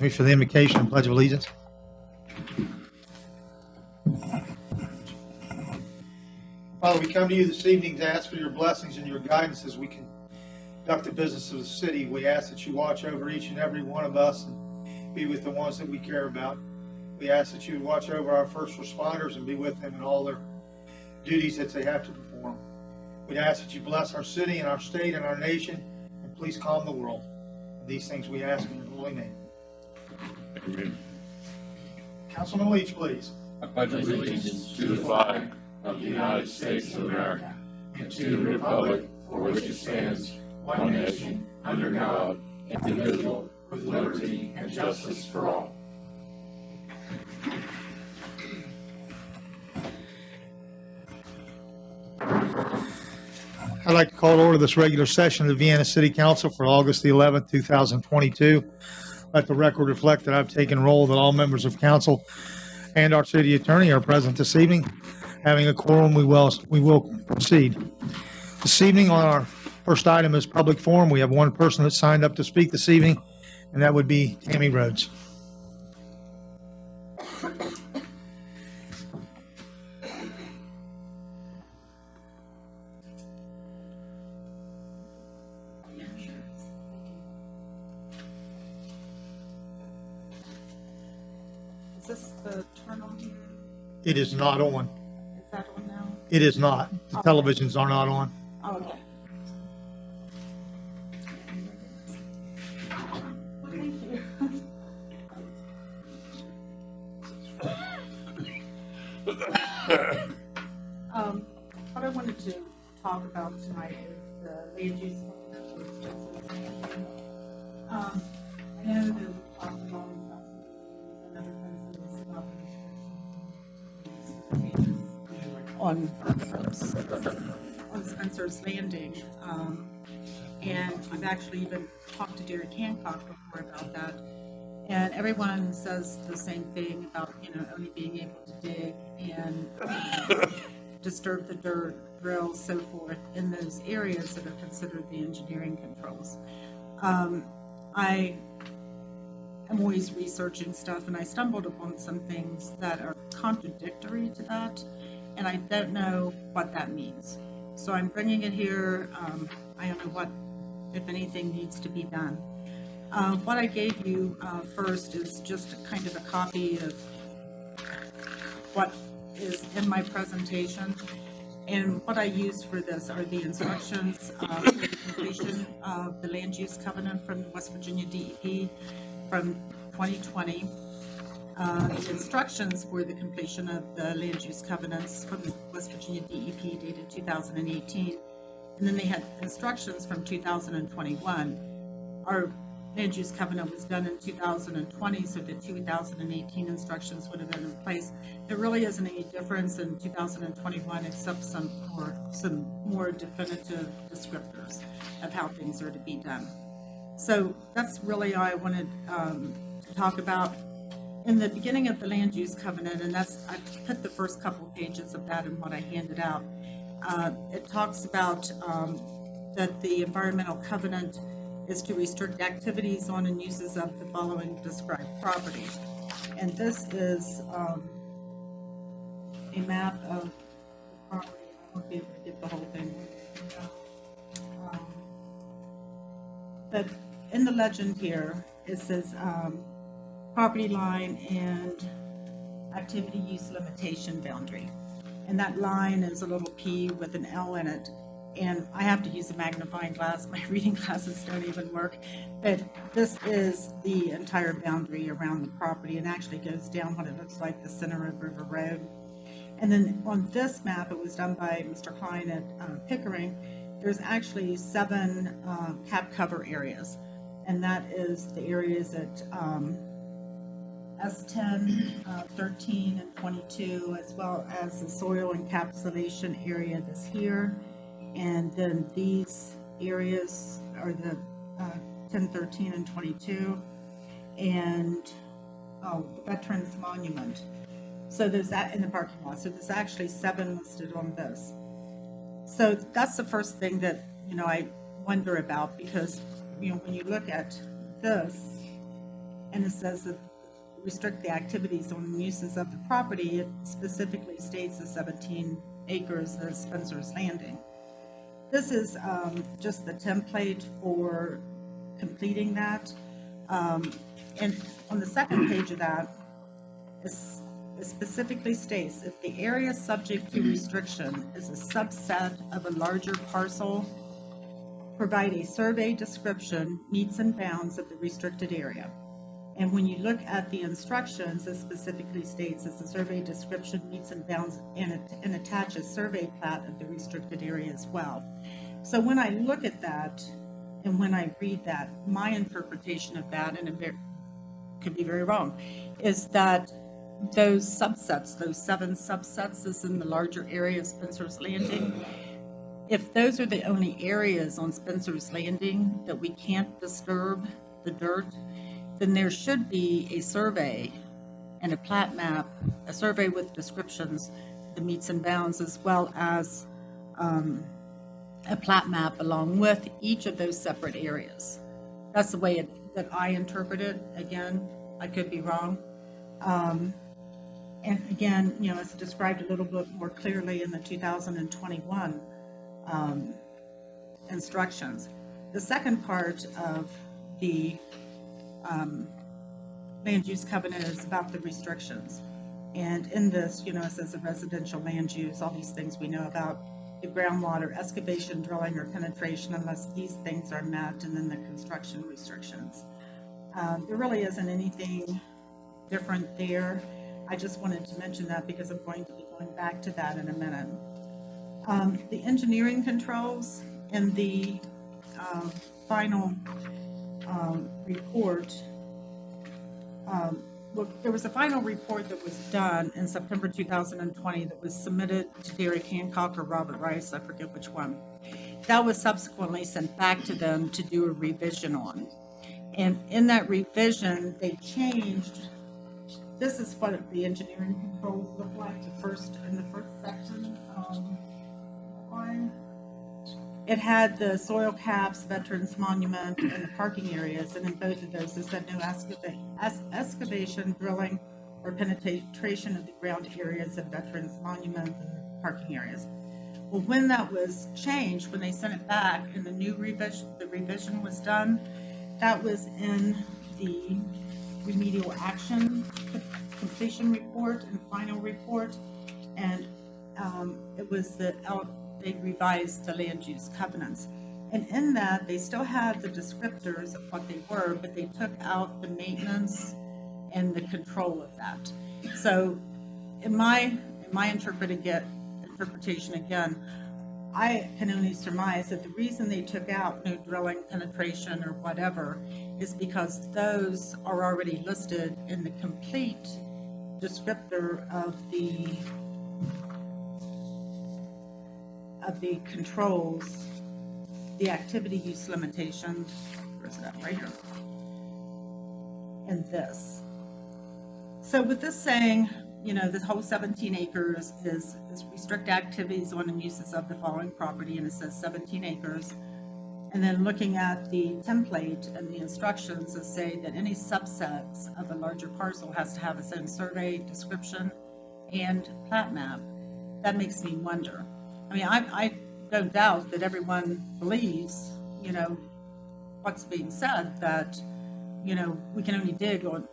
Me for the invocation and pledge of allegiance. Father, we come to you this evening to ask for your blessings and your guidance as we conduct the business of the city. We ask that you watch over each and every one of us and be with the ones that we care about. We ask that you would watch over our first responders and be with them in all their duties that they have to perform. We ask that you bless our city and our state and our nation, and please calm the world. These things we ask in your holy name. Amen. Councilman Leach, please. I pledge allegiance to the flag of the United States of America and to the republic for which it stands, one nation, under God, indivisible, with liberty and justice for all. I'd like to call to order this regular session of the Vienna City Council for August the 11th, 2022. Let the record reflect that I've taken roll that all members of council and our city attorney are present this evening. Having a quorum, we will proceed. This evening on our first item is public forum. We have one person that signed up to speak this evening, and that would be Tammy Rhodes. Is this the turn on here? It is not on. Is that on now? It is not. The televisions are not on. Oh, okay. Well, thank you. What I wanted to talk about tonight is the land use. I know that we talked about another on Spencer's Landing, and I've actually even talked to Derek Hancock before about that, and everyone says the same thing about only being able to dig and disturb the dirt, drill, so forth in those areas that are considered the engineering controls. I am always researching stuff, and I stumbled upon some things that are contradictory to that, and I don't know what that means. So I'm bringing it here. I don't know what, if anything, needs to be done. What I gave you first is just kind of a copy of what is in my presentation. And what I used for this are the instructions for the completion of the land use covenant from the West Virginia DEP from 2020. The instructions for the completion of the land use covenants from the West Virginia DEP dated 2018. And then they had instructions from 2021. Our land use covenant was done in 2020, so the 2018 instructions would have been in place. There really isn't any difference in 2021 except some more definitive descriptors of how things are to be done. So that's really all I wanted to talk about. In the beginning of the land use covenant, and I put the first couple pages of that in what I handed out, it talks about that the environmental covenant is to restrict activities on and uses of the following described property. And this is a map of the property. I won't be able to get the whole thing. But in the legend here, it says property line and activity use limitation boundary. And that line is a little P with an L in it. And I have to use a magnifying glass. My reading glasses don't even work. But this is the entire boundary around the property, and actually goes down what it looks like the center of River Road. And then on this map, it was done by Mr. Klein at Pickering. There's actually 7 cap cover areas. And that is the areas at S10, 13, and 22, as well as the soil encapsulation area that's here. And then these areas are the 10, 13, and 22, and the Veterans Monument. So there's that in the parking lot. So there's actually 7 listed on this. So that's the first thing that I wonder about, because when you look at this, and it says that restrict the activities on the uses of the property, it specifically states the 17 acres as Spencer's Landing. This is just the template for completing that. And on the second page of that, it specifically states, if the area subject to restriction is a subset of a larger parcel, provide a survey description, meets and bounds of the restricted area. And when you look at the instructions, it specifically states that the survey description meets and bounds and attaches survey plat of the restricted area as well. So when I look at that and when I read that, my interpretation of that, and it could be very wrong, is that those subsets, those 7 subsets is in the larger area of Spencer's Landing, if those are the only areas on Spencer's Landing that we can't disturb the dirt, then there should be a survey and a plat map, a survey with descriptions, the meets and bounds, as well as a plat map along with each of those separate areas. That's the way that I interpret it. Again, I could be wrong. And again, you know, it's described a little bit more clearly in the 2021 instructions. The second part of the land use covenant is about the restrictions. And in this, you know, it says the residential land use, all these things we know about, the groundwater, excavation, drilling, or penetration unless these things are met, and then the construction restrictions. There really isn't anything different there. I just wanted to mention that because I'm going to be going back to that in a minute. The engineering controls in the final report, well, there was a final report that was done in September 2020 that was submitted to Derek Hancock or Robert Rice, I forget which one. That was subsequently sent back to them to do a revision on. And in that revision, they changed, this is what the engineering controls look like, in the first section. It had the soil caps, veterans monument, and the parking areas, and in both of those, it said no excavation, drilling, or penetration of the ground areas of veterans monument and parking areas. Well, when that was changed, when they sent it back and the new revision, the revision was done, that was in the remedial action completion report and final report, and it was they revised the land use covenants. And in that, they still had the descriptors of what they were, but they took out the maintenance and the control of that. So in my interpretation again, I can only surmise that the reason they took out no drilling, penetration, or whatever is because those are already listed in the complete descriptor of the controls, the activity use limitations. Where's that? Right here. And this. So with this saying, you know, the whole 17 acres is restrict activities on and uses of the following property, and it says 17 acres. And then looking at the template and the instructions that say that any subsets of a larger parcel has to have its own survey, description, and plat map, that makes me wonder. I mean, I don't doubt that everyone believes, you know, what's being said, that, you know, we can't dig on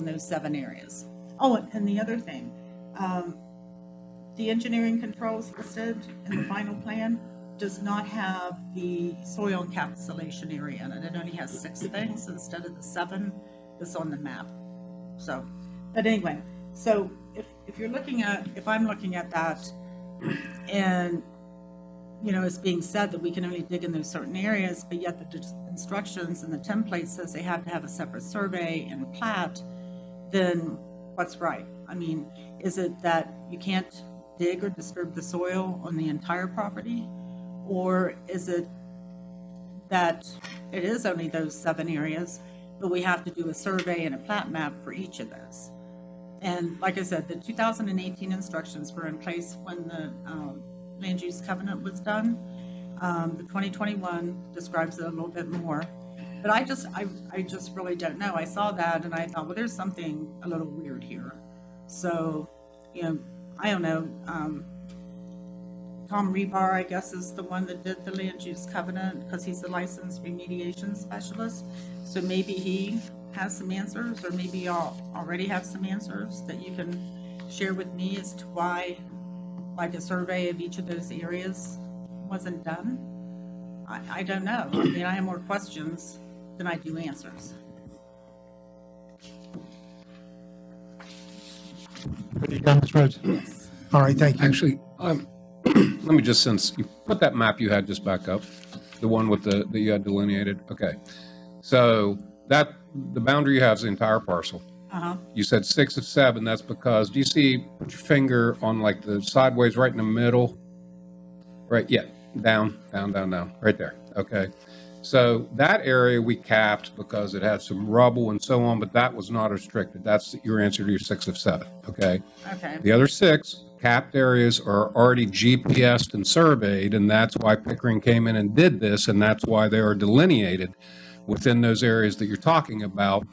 those 7 areas. Oh, and the other thing, the engineering controls listed in the final plan does not have the soil encapsulation area in it. It only has 6 things instead of the 7 that's on the map. So, but anyway, so if I'm looking at that, and, you know, it's being said that we can only dig in those certain areas, but yet the instructions and the template says they have to have a separate survey and plat, then what's right? I mean, is it that you can't dig or disturb the soil on the entire property? Or is it that it is only those 7 areas, but we have to do a survey and a plat map for each of those? And like I said, the 2018 instructions were in place when the land use covenant was done. The 2021 describes it a little bit more. But I just really don't know. I saw that and I thought, well, there's something a little weird here. So, I don't know. Tom Rebar, I guess, is the one that did the land use covenant because he's a licensed remediation specialist. So maybe he has some answers, or maybe y'all already have some answers that you can share with me as to why, like, a survey of each of those areas wasn't done. I don't know. I mean, I have more questions than I do answers. Are you done, Ms. Rhodes? Yes. All right, thank you. Actually, let me just, since you put that map you had just back up, the one with that you had delineated. Okay. So the boundary you have is the entire parcel. Uh-huh. You said 6 of 7. That's because, do you see, put your finger on like the sideways right in the middle? Right, yeah, down, right there. Okay. So that area we capped because it had some rubble and so on, but that was not restricted. That's your answer to your 6 of 7. Okay. Okay. The other 6 capped areas are already GPSed and surveyed, and that's why Pickering came in and did this, and that's why they are delineated within those areas that you're talking about,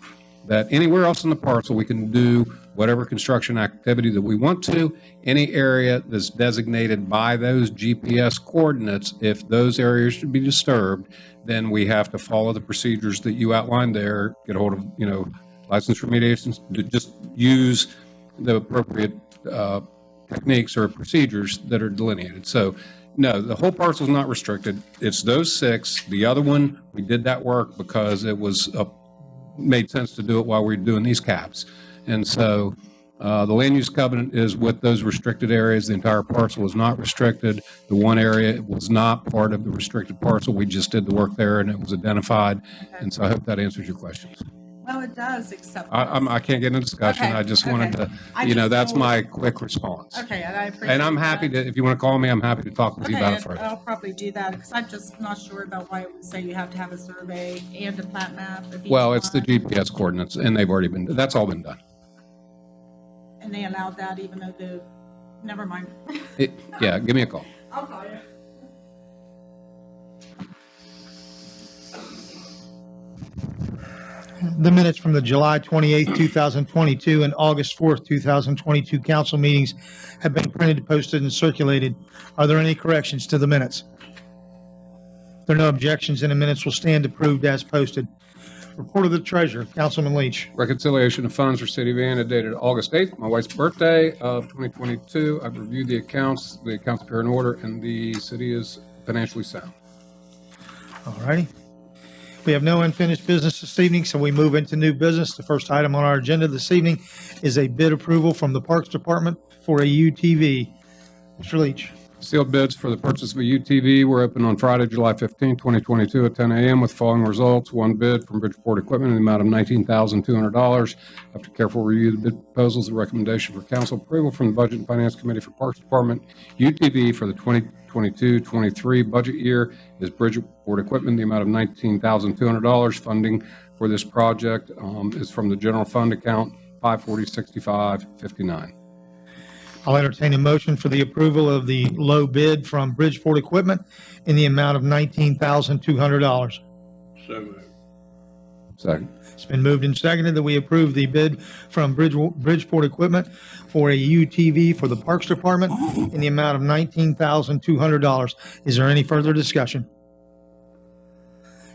that anywhere else in the parcel we can do whatever construction activity that we want to. Any area that's designated by those GPS coordinates, if those areas should be disturbed, then we have to follow the procedures that you outlined there, get a hold of, licensed remediations, to just use the appropriate techniques or procedures that are delineated. So no, the whole parcel is not restricted. It's those 6. The other one, we did that work because it was made sense to do it while we were doing these caps. And so the land use covenant is with those restricted areas. The entire parcel is not restricted. The one area was not part of the restricted parcel. We just did the work there and it was identified. Okay. And so I hope that answers your questions. Well, it does, except. I can't get into discussion. Okay, I just wanted okay. to, I just that's know- my quick response. Okay, and I appreciate And I'm happy that. to, if you want to call me, I'm happy to talk with you about it Okay, further. I'll probably do that, because I'm just not sure about why it would say you have to have a survey and a plat map of each Well, it's the one. GPS coordinates and they've already been, that's all been done. And they allowed that even though never mind. Yeah, give me a call. I'll call you. The minutes from the July 28th, 2022 and August 4th, 2022 council meetings have been printed, posted, and circulated. Are there any corrections to the minutes? If there are no objections, then the minutes will stand approved as posted. Report of the treasurer, Councilman Leach. Reconciliation of funds for City of Vienna dated August 8th, my wife's birthday of 2022. I've reviewed the accounts appear in order, and the city is financially sound. All righty. We have no unfinished business this evening, so we move into new business. The first item on our agenda this evening is a bid approval from the Parks Department for a UTV. Mr. Leach. Sealed bids for the purchase of a UTV were open on Friday, July 15, 2022 at 10 a.m. with following results. One bid from Bridgeport Equipment in the amount of $19,200. After careful review of the bid proposals, the recommendation for council approval from the Budget and Finance Committee for Parks Department UTV for the 2022-23 budget year is Bridgeport Equipment in the amount of $19,200. Funding for this project is from the general fund account 540-6559. I'll entertain a motion for the approval of the low bid from Bridgeport Equipment in the amount of $19,200. So moved. Second. It's been moved and seconded that we approve the bid from Bridgeport Equipment for a UTV for the Parks Department in the amount of $19,200. Is there any further discussion?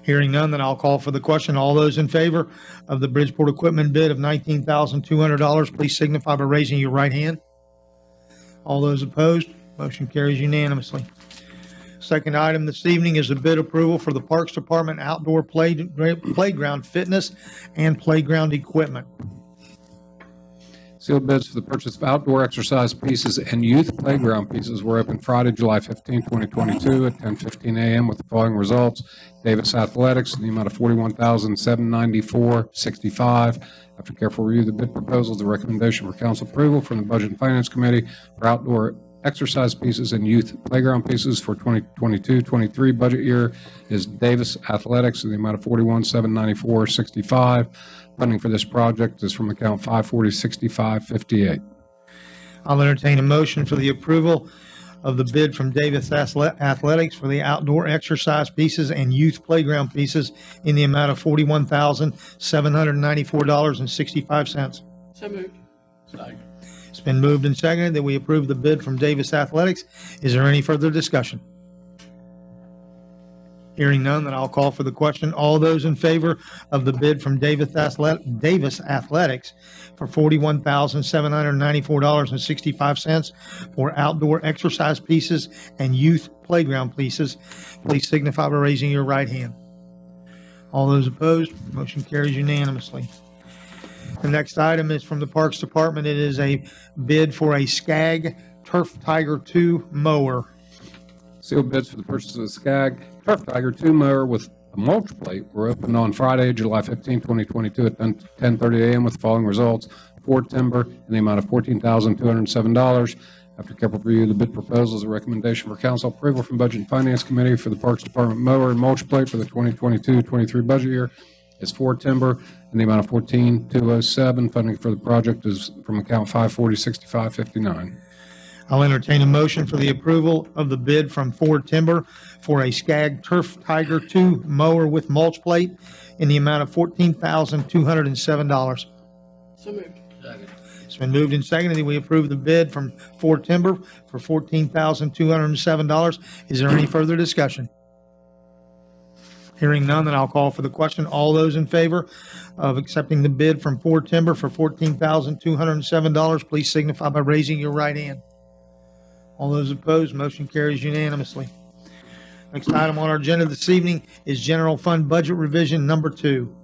Hearing none, then I'll call for the question. All those in favor of the Bridgeport Equipment bid of $19,200, please signify by raising your right hand. All those opposed, motion carries unanimously. Second item this evening is a bid approval for the Parks Department outdoor playground fitness and playground equipment. Sealed bids for the purchase of outdoor exercise pieces and youth playground pieces were open Friday, July 15, 2022 at 10:15 a.m. with the following results. Davis Athletics in the amount of $41,794.65. After careful review of the bid proposals, the recommendation for council approval from the Budget and Finance Committee for outdoor exercise pieces and youth playground pieces for 2022-23 budget year is Davis Athletics in the amount of $41,794.65. Funding for this project is from account 540-6558. I'll entertain a motion for the approval of the bid from Davis Athletics for the outdoor exercise pieces and youth playground pieces in the amount of $41,794.65. So moved. Second. It's been moved and seconded that we approve the bid from Davis Athletics. Is there any further discussion? Hearing none, then I'll call for the question. All those in favor of the bid from Davis Athletics for $41,794.65 for outdoor exercise pieces and youth playground pieces, please signify by raising your right hand. All those opposed, motion carries unanimously. The next item is from the Parks Department. It is a bid for a Skag Turf Tiger 2 mower. Sealed bids for the purchase of the Skag Turf Tiger 2 mower with a mulch plate were opened on Friday, July 15, 2022 at 10:30 a.m. with the following results. Ford Timber in the amount of $14,207. After careful review of the bid proposals, the recommendation for council approval from Budget and Finance Committee for the Parks Department mower and mulch plate for the 2022-23 budget year is Ford Timber in the amount of $14,207. Funding for the project is from account 540-6559. I'll entertain a motion for the approval of the bid from Ford Timber for a Skag Turf Tiger 2 mower with mulch plate in the amount of $14,207. So moved. Second. It's been moved and seconded that we approve the bid from Ford Timber for $14,207. Is there any further discussion? Hearing none, then I'll call for the question. All those in favor of accepting the bid from Ford Timber for $14,207, please signify by raising your right hand. All those opposed, motion carries unanimously. Next item on our agenda this evening is General Fund Budget Revision Number 2.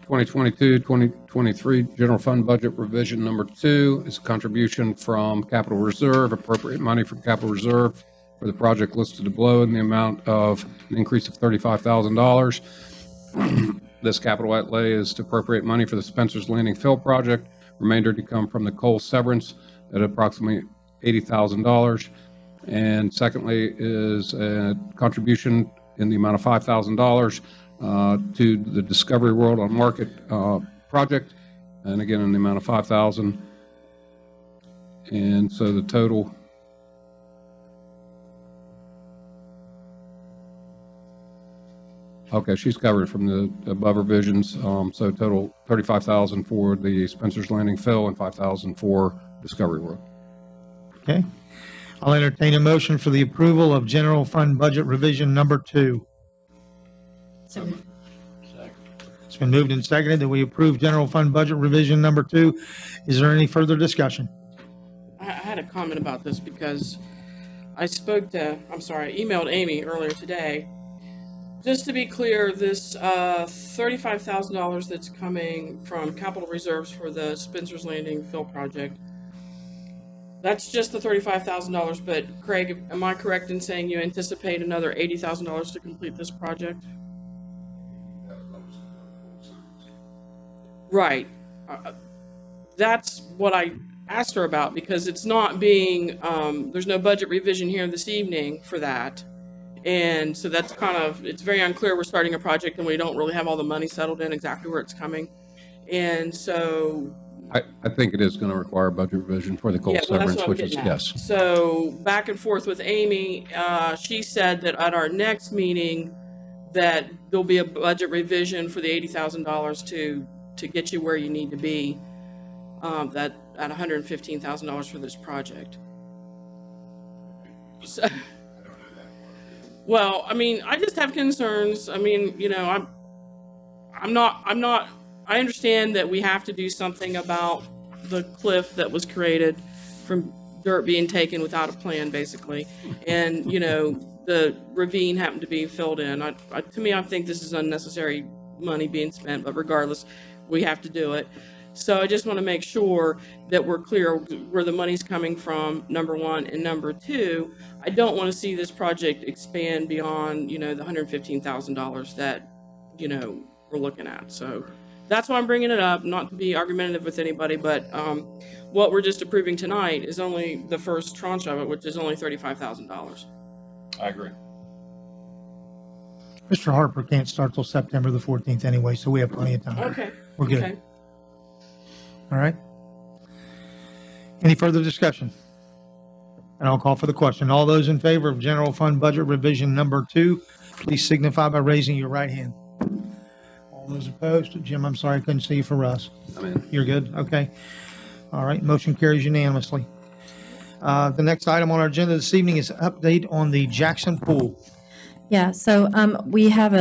2022-2023 General Fund Budget Revision Number 2 is a contribution from Capital Reserve, appropriate money from Capital Reserve for the project listed below in the amount of an increase of $35,000. This capital outlay is to appropriate money for the Spencer's Landing Fill project, remainder to come from the coal severance at approximately $80,000. And secondly is a contribution in the amount of $5,000 to the Discovery World on Market project, and again in the amount of $5,000. And so the total okay, she's covered from the above revisions. So total $35,000 for the Spencer's Landing Fill and $5,000 for Discovery World. Okay. I'll entertain a motion for the approval of General Fund Budget Revision Number 2. So moved. It's been moved and seconded that we approve General Fund Budget Revision Number 2. Is there any further discussion? I had a comment about this because I emailed Amy earlier today. Just to be clear, this $35,000 that's coming from capital reserves for the Spencer's Landing Fill project, that's just the $35,000, but Craig, am I correct in saying you anticipate another $80,000 to complete this project? Right. That's what I asked her about, because it's not being, there's no budget revision here this evening for that. And so that's it's very unclear. We're starting a project and we don't really have all the money settled in exactly where it's coming. And so I think it is going to require a budget revision for the coal severance, which is yes. So back and forth with Amy, she said that at our next meeting that there'll be a budget revision for the $80,000 to get you where you need to be, that at $115,000 for this project. So, well, I mean, I just have concerns. I mean, you know, I understand that we have to do something about the cliff that was created from dirt being taken without a plan, basically. And, you know, the ravine happened to be filled in. To me, I think this is unnecessary money being spent, but regardless, we have to do it. So I just want to make sure that we're clear where the money's coming from, number one, and number two, I don't want to see this project expand beyond, you know, the $115,000 that, you know, we're looking at. So that's why I'm bringing it up, not to be argumentative with anybody, but what we're just approving tonight is only the first tranche of it, which is only $35,000. I agree. Mr. Harper can't start till September the 14th anyway, so we have plenty of time. Okay. We're good. Okay. All right. Any further discussion? And I'll call for the question. All those in favor of general fund budget revision number 2, please signify by raising your right hand. All those opposed? Jim, I'm sorry, I couldn't see you for Russ. I'm in. You're good? Okay. All right, motion carries unanimously. The next item on our agenda this evening is update on the Jackson Pool. Yeah, so we have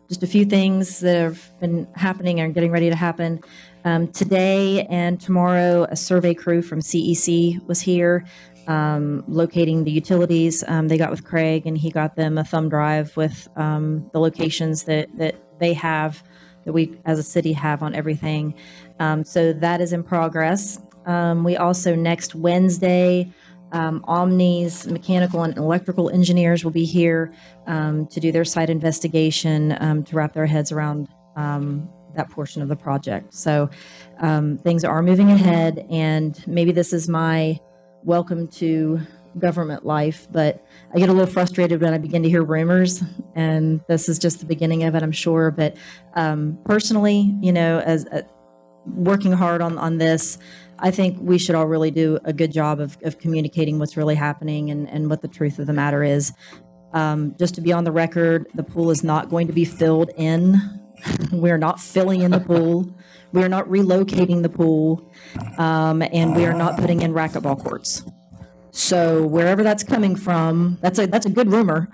just a few things that have been happening and getting ready to happen. Today and tomorrow, a survey crew from CEC was here locating the utilities. They got with Craig and he got them a thumb drive with the locations that they have, that we as a city have on everything. So that is in progress. We also, next Wednesday, Omni's mechanical and electrical engineers will be here to do their site investigation, to wrap their heads around that portion of the project. So things are moving ahead, and maybe this is my welcome to government life, but I get a little frustrated when I begin to hear rumors, and this is just the beginning of it, I'm sure. But personally, as working hard on this, I think we should all really do a good job of communicating what's really happening and what the truth of the matter is. Just to be on the record, the pool is not going to be filled in. We're not filling in the pool. We're not relocating the pool. And we are not putting in racquetball courts. So wherever that's coming from, that's a good rumor.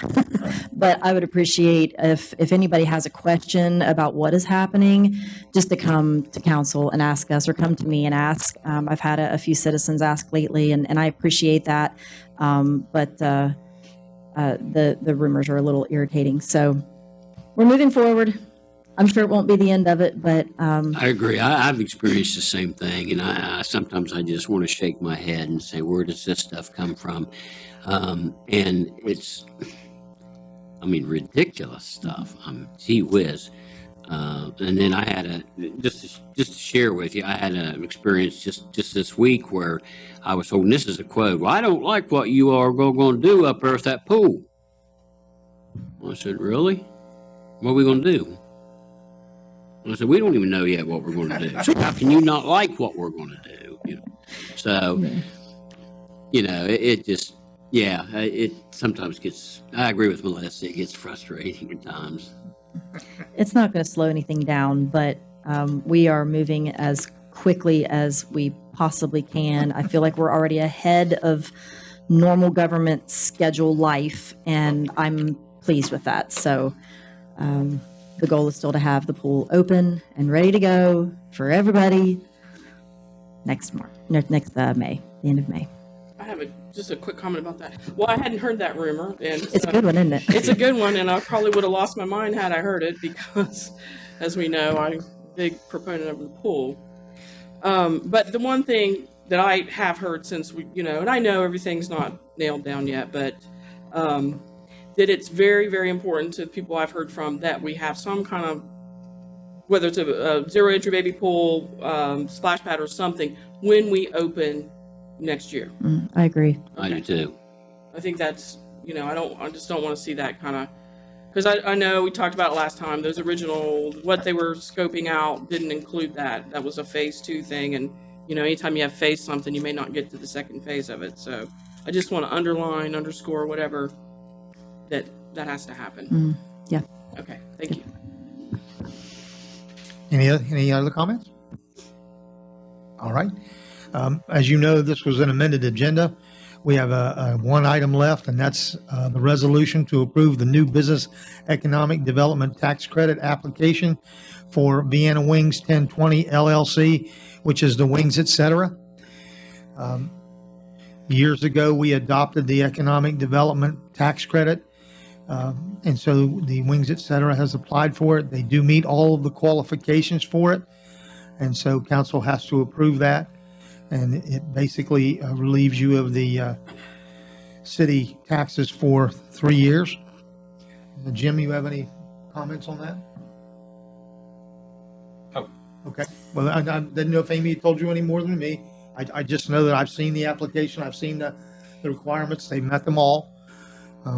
But I would appreciate if anybody has a question about what is happening, just to come to council and ask us, or come to me and ask. I've had a few citizens ask lately, and I appreciate that. But the rumors are a little irritating. So we're moving forward. I'm sure it won't be the end of it, but I agree. I've experienced the same thing, and I sometimes I just want to shake my head and say, where does this stuff come from? And it's, ridiculous stuff. Gee whiz. And then I had just to share with you, I had an experience just this week where I was told, and this is a quote, "Well, I don't like what you are going to do up there with that pool." I said, "Really? What are we going to do?" I said, "We don't even know yet what we're going to do. So how can you not like what we're going to do?" So, it just, it sometimes gets, I agree with Melissa, it gets frustrating at times. It's not going to slow anything down, but we are moving as quickly as we possibly can. I feel like we're already ahead of normal government schedule life, and I'm pleased with that. So, the goal is still to have the pool open and ready to go for everybody next May, the end of May. I have just a quick comment about that. Well, I hadn't heard that rumor, and It's a good one, isn't it? it's a good one, and I probably would have lost my mind had I heard it, because, as we know, I'm a big proponent of the pool. But the one thing that I have heard since and I know everything's not nailed down yet, but that it's very, very important to the people I've heard from that we have some kind of, whether it's a zero entry baby pool, splash pad or something, when we open next year. I agree. I do too. I think that's, I just don't want to see that kind of, because I know we talked about it last time, those original, what they were scoping out didn't include that. That was a phase 2 thing, and, anytime you have phase something, you may not get to the second phase of it. So I just want to underscore, whatever, that has to happen. Yeah. Okay, thank you. Any other comments? All right. As you know, this was an amended agenda. We have a one item left, and that's the resolution to approve the new business economic development tax credit application for Vienna Wings 1020 LLC, which is the Wings Etc. Years ago, we adopted the economic development tax credit. And so the Wings Etc. has applied for it. They do meet all of the qualifications for it. And so council has to approve that. And it basically relieves you of the city taxes for 3 years. Jim, you have any comments on that? Oh. Okay. Well, I didn't know if Amy told you any more than me. I just know that I've seen the application. I've seen the requirements. They've met them all.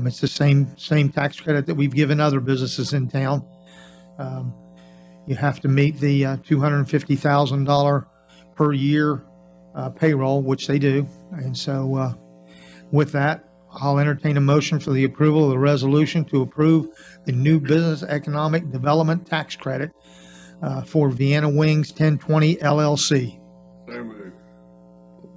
It's the same tax credit that we've given other businesses in town. You have to meet the $250,000 per year payroll, which they do. And so With that, I'll entertain a motion for the approval of the resolution to approve the new business economic development tax credit for Vienna Wings 1020 LLC. So moved.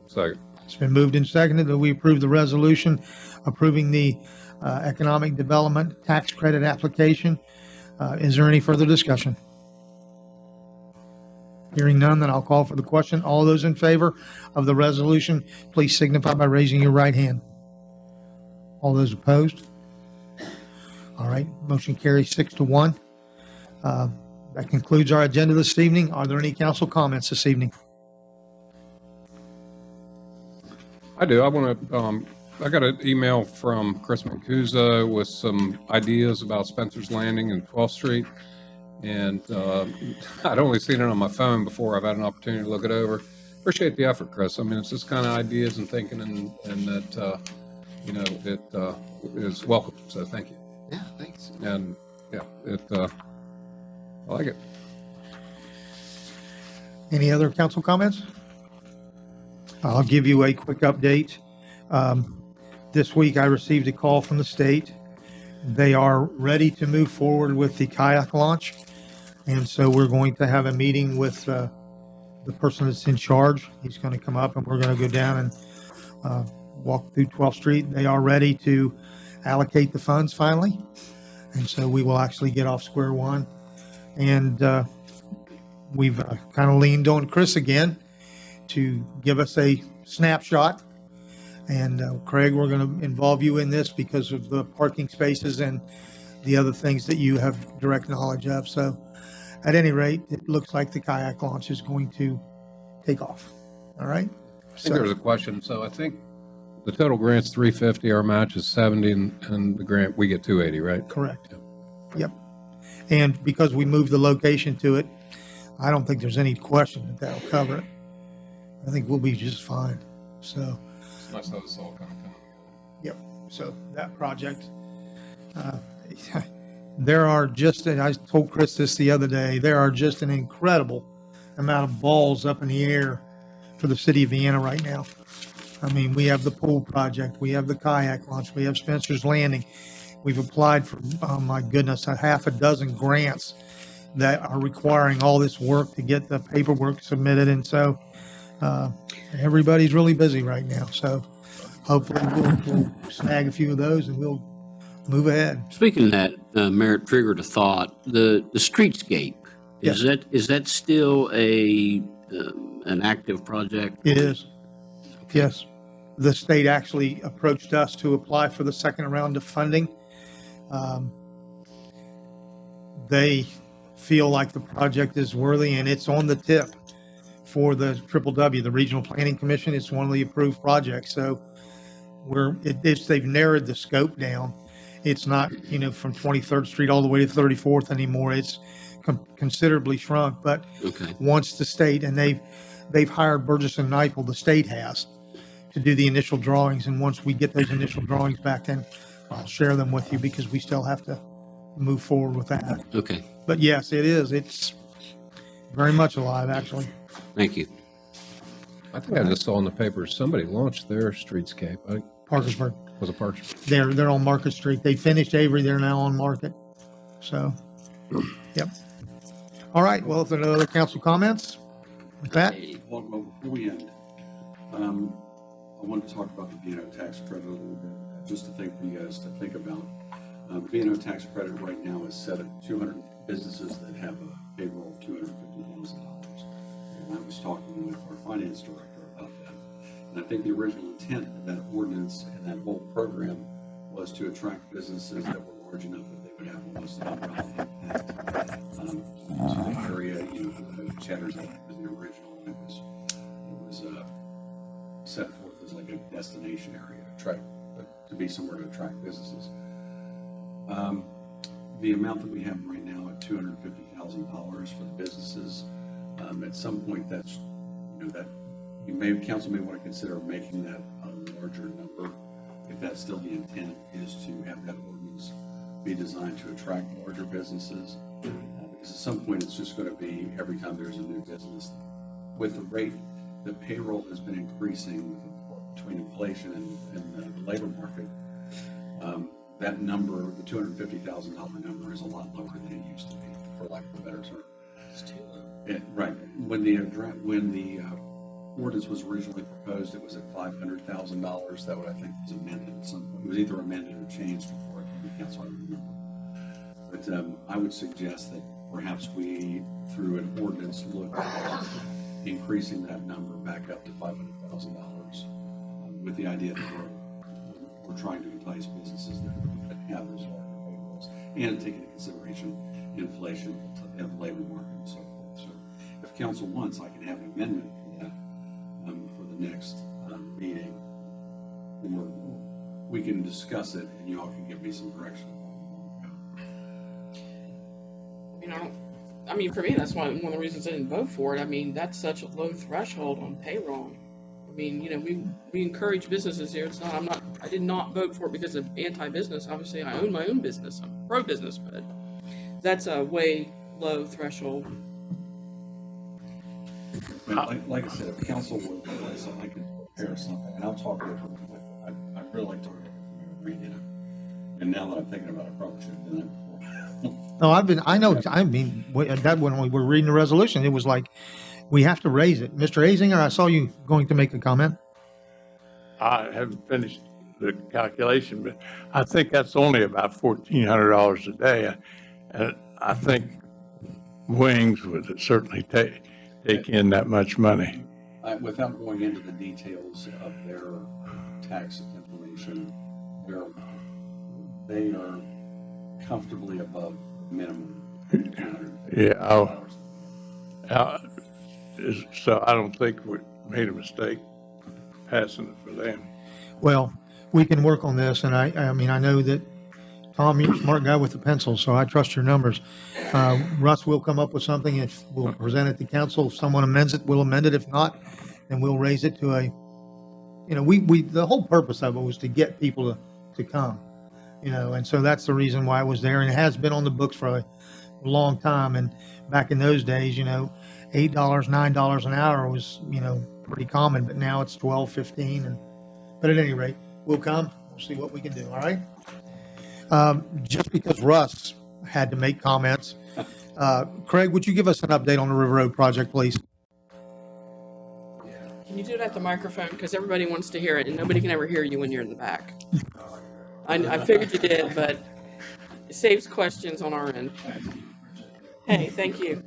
Second. It's been moved and seconded that we approve the resolution approving the economic development tax credit application. Is there any further discussion? Hearing none, then I'll call for the question. All those in favor of the resolution, please signify by raising your right hand. All those opposed? All right, motion carries 6-1. That concludes our agenda this evening. Are there any council comments this evening? I do. I want to, I got an email from Chris Mancuso with some ideas about Spencer's Landing and 12th Street. And I'd only seen it on my phone before I've had an opportunity to look it over. Appreciate the effort, Chris. I mean, it's this kind of ideas and thinking and that, you know, it is welcome. So thank you. Yeah, thanks. And yeah, I like it. Any other council comments? I'll give you a quick update. This week I received a call from the state. They are ready to move forward with the kayak launch. And so we're going to have a meeting with the person that's in charge. He's going to come up and we're going to go down and walk through 12th Street. They are ready to allocate the funds finally. And so we will actually get off square one. And we've kind of leaned on Chris again to give us a snapshot. And Craig, we're going to involve you in this because of the parking spaces and the other things that you have direct knowledge of. So at any rate, it looks like the kayak launch is going to take off. All right. I think there was a question. So I think the total grant's 350, our match is 70, and the grant, we get 280, right? Correct. Yep. And because we moved the location to it, I don't think there's any question that that'll cover it. I think we'll be just fine. So. It's nice how this all kind of comes together. Yep. So that project, there are just, and I told Chris this the other day, there are just an incredible amount of balls up in the air for the city of Vienna right now. I mean, we have the pool project, we have the kayak launch, we have Spencer's Landing. We've applied for, oh my goodness, a half a dozen grants that are requiring all this work to get the paperwork submitted. And so everybody's really busy right now. So hopefully we'll snag a few of those and we'll move ahead. Speaking of that, Merritt triggered a thought. The streetscape, Yes. is that still an active project? It is. Yes. The state actually approached us to apply for the second round of funding. They feel like the project is worthy and it's on the tip for the W, the Regional Planning Commission. It's one of the approved projects. So they've narrowed the scope down. It's not, from 23rd Street all the way to 34th anymore. It's considerably shrunk. But Okay. once the state, and they've hired Burgess and Nyepel, the state has, to do the initial drawings. And once we get those initial drawings back, then I'll share them with you because we still have to move forward with that. Okay. But yes, it is. It's very much alive, actually. Thank you. I think I just saw in the papers, somebody launched their streetscape. Parkersburg. Was a park. They're on Market Street. They finished Avery. They're now on Market. So, yep. All right. Well, if there are no other council comments, with that, Well, before we end, I want to talk about the B&O tax credit a little bit, just a thing for you guys to think about. The B&O tax credit right now is set at 200 businesses that have a payroll of $250,000. And I was talking with our finance director about that. And I think the original intent of that ordinance and that whole program was to attract businesses that were large enough that they would have almost an economic impact to the area. Chatter's Act was the original, and it was set forth as like a destination area to be somewhere to attract businesses. The amount that we have right now at $250,000 for the businesses, at some point that's, that council may want to consider making that a larger number, if that's still the intent, is to have that ordinance be designed to attract larger businesses. Because at some point it's just going to be every time there's a new business. With the rate, the payroll has been increasing with between inflation and the labor market, that number, the $250,000 number, is a lot lower than it used to be, for lack of a better term. It's too low. Right. When the ordinance was originally proposed, it was at $500,000. That would, I think, was amended at some point. It was either amended or changed before it came to council, I don't remember. But I would suggest that perhaps we, through an ordinance, look at increasing that number back up to $500,000, with the idea that we're trying to entice businesses that have those larger payrolls and take into consideration inflation and the labor market and so forth. So if council wants, I can have an amendment for that for the next meeting, or we can discuss it and you all can give me some direction. I mean, for me, that's one of the reasons I didn't vote for it. I mean, that's such a low threshold on payroll. I mean, you know, we encourage businesses here. It's not, I did not vote for it because of anti-business. Obviously, I own my own business. I'm pro-business, but that's a way low threshold. Like I said, if council would, I could prepare something, and I'll talk with I'd really like to read it. And now that I'm thinking about it, I probably should have done it before. No, I mean, that when we were reading the resolution, it was like, we have to raise it. Mr. Azinger, I saw you going to make a comment. I haven't finished the calculation, but I think that's only about $1,400 a day. And I think Wings would certainly take in that much money. Without going into the details of their tax information, they are comfortably above minimum. Yeah, so I don't think we made a mistake passing it for them. Well, we can work on this, and I mean, I know that, Tom, you're a smart guy with the pencil, so I trust your numbers. Russ will come up with something, if we'll present it to council. If someone amends it, we'll amend it. If not, then we'll raise it to a, you know, the whole purpose of it was to get people to come, you know, and so that's the reason why it was there, and it has been on the books for a long time. And back in those days, you know, $8, $9 an hour was, you know, pretty common, but now it's 12, 15. But at any rate, we'll come, we'll see what we can do, all right? Just because Russ had to make comments, Craig, would you give us an update on the River Road project, please? Can you do it at the microphone? Because everybody wants to hear it, and nobody can ever hear you when you're in the back. I figured you did, but it saves questions on our end. Hey, thank you.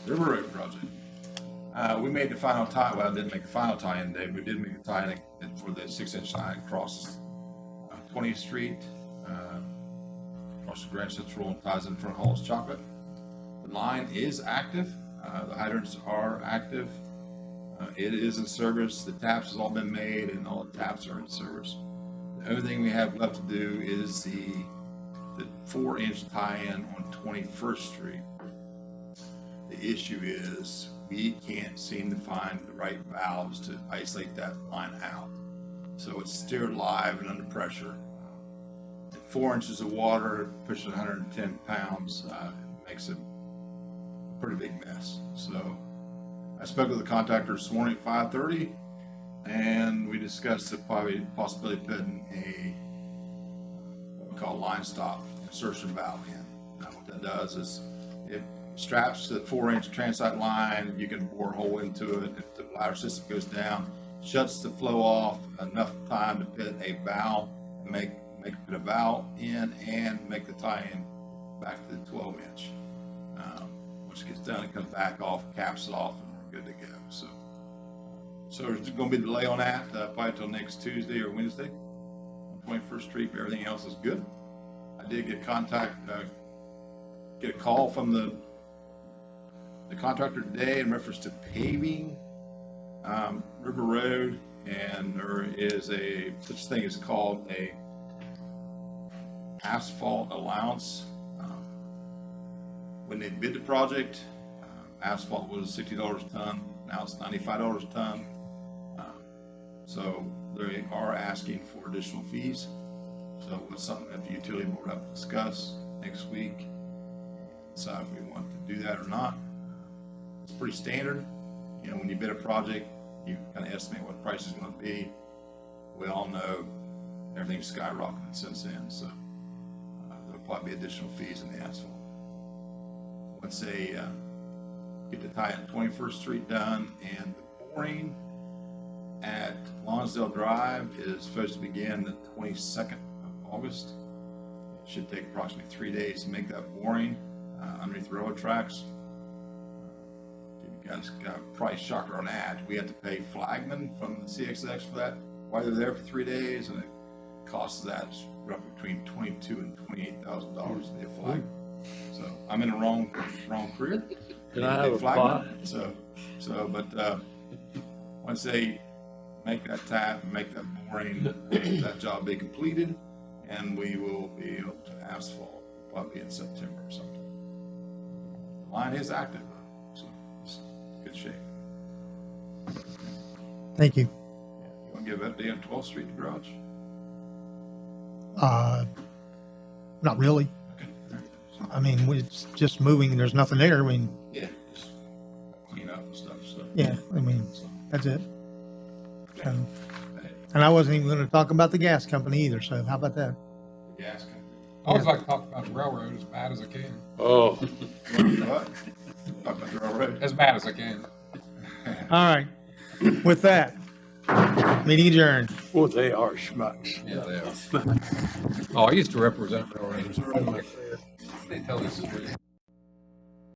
River Road project. We made the final tie, well, I didn't make the final tie-in day, we did make a tie-in for the 6-inch line across 20th Street, across the Grand Central, and ties in front of Hall's Chocolate. The line is active, the hydrants are active, it is in service, the taps has all been made and all the taps are in service. The only thing we have left to do is the 4-inch tie-in on 21st Street. The issue is we can't seem to find the right valves to isolate that line out. So it's steered live and under pressure. At 4 inches of water, pushing 110 pounds, makes a pretty big mess. So I spoke with the contractor this morning at 5:30, and we discussed the possibility of putting a what we call line stop insertion valve in. Now what that does is it straps the 4-inch transite line, you can bore a hole into it. If the ladder system goes down, shuts the flow off enough time to put a valve, put a valve in and make the tie-in back to the 12-inch. Once it gets done, it comes back off, caps it off, and we're good to go. So there's going to be a delay on that, probably until next Tuesday or Wednesday on 21st Street, but everything else is good. I did get a call from the contractor today in reference to paving River Road, and there is such thing as called a Asphalt Allowance. When they bid the project, asphalt was $60 a ton, now it's $95 a ton. So they are asking for additional fees. So it's something that the utility board have to discuss. next week. Decide if we want to do that or not. It's pretty standard. You know, when you bid a project, you kind of estimate what the price is going to be. We all know everything's skyrocketed since then, so there'll probably be additional fees in the asphalt. Let's say get the tie at 21st Street done, and the boring at Lonsdale Drive is supposed to begin the 22nd of August. It should take approximately 3 days to make that boring underneath the railroad tracks. Give you guys got a price shocker on that. We have to pay flagmen from the CXX for that while they're there for 3 days, and it costs that roughly between $22,000 and $28,000 to be a flagman. So I'm in the wrong career. Can I have a plot? But once they make that tap, make that boring, that job be completed, and we will be able to asphalt probably in September or something. The line is active, so it's in good shape. Thank you. You want to give that day on 12th Street the garage? Not really. I mean, it's just moving and there's nothing there. I mean, Yeah. Just clean up and stuff, so. yeah, I mean, that's it. So, and I wasn't even going to talk about the gas company either, so how about that? Gas company. I always like to talk about the railroad as bad as I can. Oh, What? Talk about the railroad. As bad as I can. All right. With that, meeting adjourned. well, they are schmucks. Yeah, they are. Oh, I used to represent railroads. They tell this story.